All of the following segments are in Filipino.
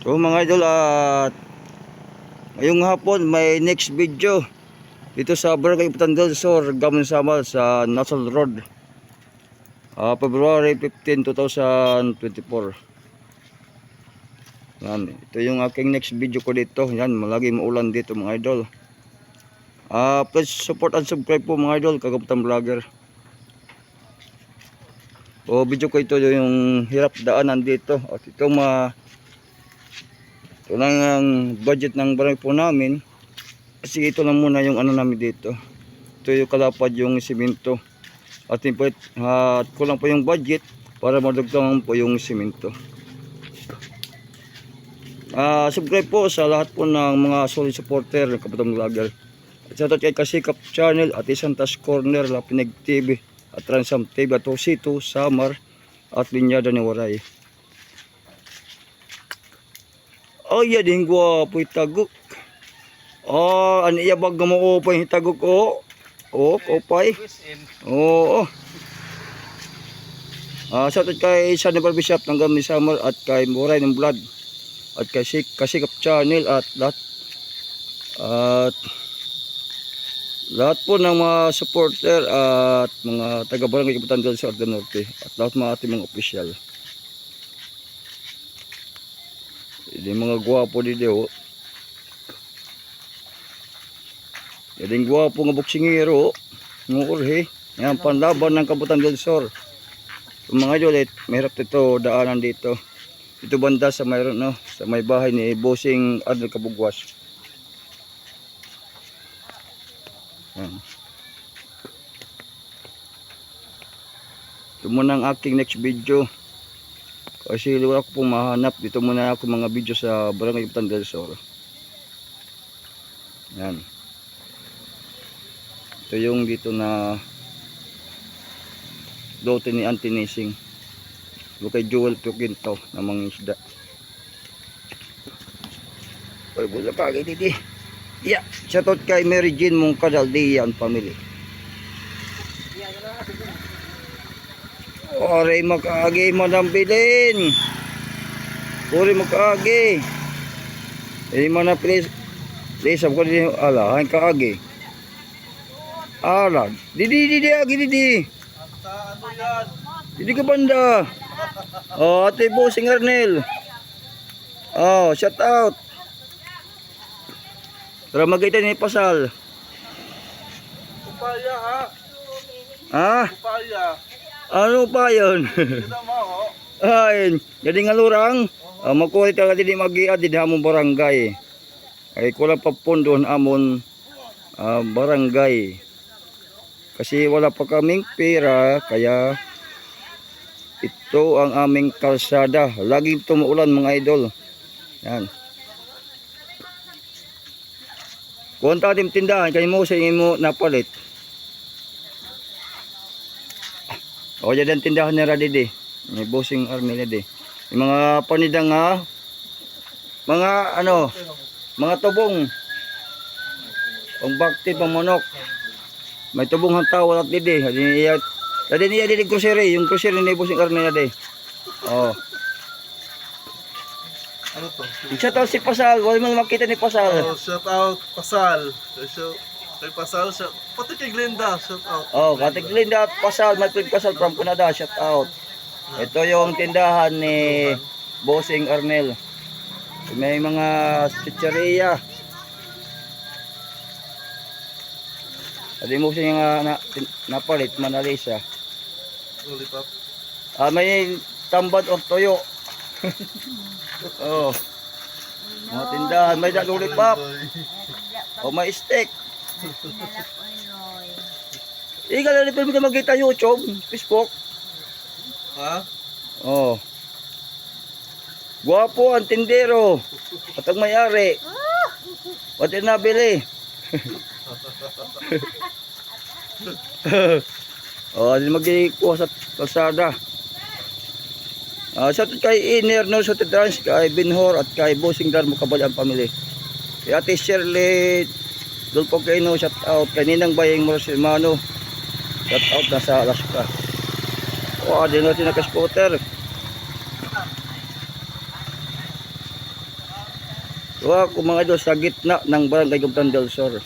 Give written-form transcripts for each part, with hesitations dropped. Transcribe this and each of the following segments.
So mga idol, at ngayong hapon may next video dito sa Barangay Patandal Sur, Gamon Samal sa National Road, February 15, 2024. Yan, ito yung aking next video ko dito. Yan, malagi maulan dito mga idol. Please support and subscribe po mga idol, Kagamutan Vlogger. Video ko ito yung hirap daanan dito. At ito ito lang ang budget ng barangay po namin. Kasi ito lang muna yung ano namin dito. Ito yung kalapad, yung simento. At kulang po yung budget para madagdagan po yung simento. Subscribe po sa lahat po ng mga solid supporter ng Kagamutan Vlogger. At sa kay Kasikap Channel, at Santas Corner, Lapinig TV, at Transam TV, at Osito, Samar, at Linyada ni Waray. Oh, yan din gwapo itagok. Ano iya bag mo po itagok ko? Kopay. Sa kay Sunny Barbershop ng Gamon Samal, at kay Moray ng Blood, at kay Kasikap Channel, at lahat po ng mga supporter at mga taga-barangay Patandal sa Arda Norte, at lahat mga ating mga opisyal. Hindi mga gwapo dito. Hindi gwapo nga boksingero. Ngurhe. Yan, panlaban ng Kagamutan del Sur. Mga idol, mahirap ito daanan dito. Ito banda sa mayroon, no, sa may bahay ni Bossing Adel Kabugwas. Yan. Ito muna ang aking next video. Kasi wala ko pong mahanap. Dito muna ako mga video sa Barangay Patandal Sur. Yan. Ito yung dito na lote ni Auntie Nising. Ito kay Joel Pukinto na mga isda. Ay, bula pa kay Didi. Yeah, shoutout kay Mary Jean Mongkadaldian family. Ore makaagi Madam Bilin. Ore makaagi. Mana please. Please ako din ala, ang kaagi. Ala, Didi agi Didi. Ano yan? Didi ka banda. Ate Bossing Arnel. Shout out. Tara magkita ni Pasal. Upaya Ha? Upaya. Ano pa yun? Kita mo ho? Ay, jadi nga lurang. Makuha talaga din mag-iad din hamon barangay. Ay kulang pa pundon amon barangay. Kasi wala pa kaming pera, kaya ito ang aming kalsada. Laging tumuulan mga idol. Yan. Kung tatim tindahan, kayo mo sa inyo mo napalit. Yan tindahan ni Radidi. May Bossing Arnel di. Yung mga panidang mga tubong. Ang bakti pang manok. May tubong hantaw at didi. Dadi niya didi grocery, yung grocery ni Bossing Arnel di. Ano to? Shout out si Pasal, wala mo makita ni Pasal. Shout out Pasal. Kay Pasal, pati kay Glenda, shout out. Kati Glenda at Pasal, my friend Pasal from Canada, shout out. Ito yung tindahan ni Bossing Arnel. May mga chicheria. Hindi mo siya napalit, Manalisa. Lollipop. May tambad or toyo. Mga tindahan, may lollipop. May steak. Ikaw na rin ka magkita YouTube, Facebook. Ha? Guwapo ang tindero. At ang mayari. Pati nabili. Hindi magkikuha sa kalsada. Sa kay Iner, no, sa Trans, kay Binhor, at kay Bossing Darmo Kabalian family. Kay Ate Shirley Dulpo Kaino, shout out. Kay Ninang Bayeng Morsimano, shout out na sa Alaska. Din natin naka-scooter. Tuwa ko mga idol sa gitna ng Barangay Gubtan del Sur.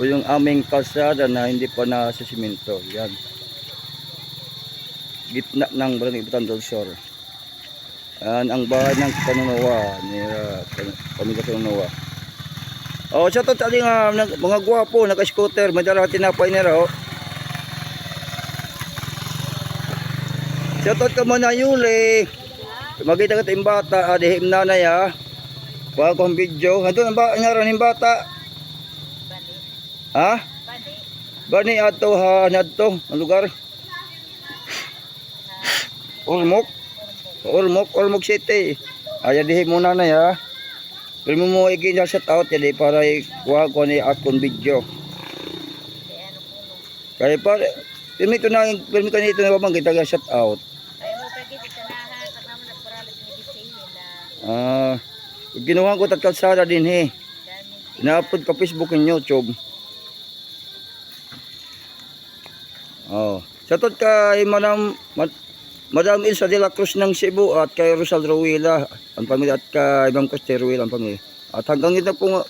O yung aming kalsada na hindi pa nasisimento. Yan. Gitna ng Barangay Gubtan del Sur. Yan ang bahay ng Kanunawa. Ni pamilya Kanunawa. O, sa to tali nga mga gwapo, naka-scooter. May dala tinapay nila, o. Shoutout ka muna, Yuli. Magkita ka tayong bata, adihim nanay, ha. Kuha ko ang video. Ito, nga rin yung bata. Ha? Bani ato, ha, nadto, ang lugar. Ormoc City. Ay, adihim mo nanay, ha. Pero mo igin na shoutout, yadi, para kuha ko ni akong video. Kaya para, pirmi ka nito na babang kita shoutout. Ginawa ko tat kalsada din ina-upload ka Facebook and YouTube. Shoutout kay Madam Ilsa de la Cruz ng Cebu at kay Rosal Ruila ang pamilya at kay Bang Coste Ruila ang pamilya. At hanggang ito po mga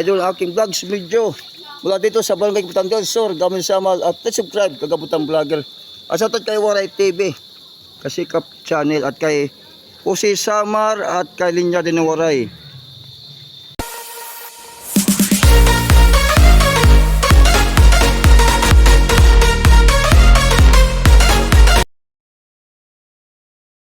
idol ang aking vlogs video mula dito sa Barangay Gubtan del Sur. Gamin Samal at subscribe kagabutan vlogger. At shoutout kay Waray TV, Kasikap Channel at kay Jose Samar at kay Linya din ng Waray.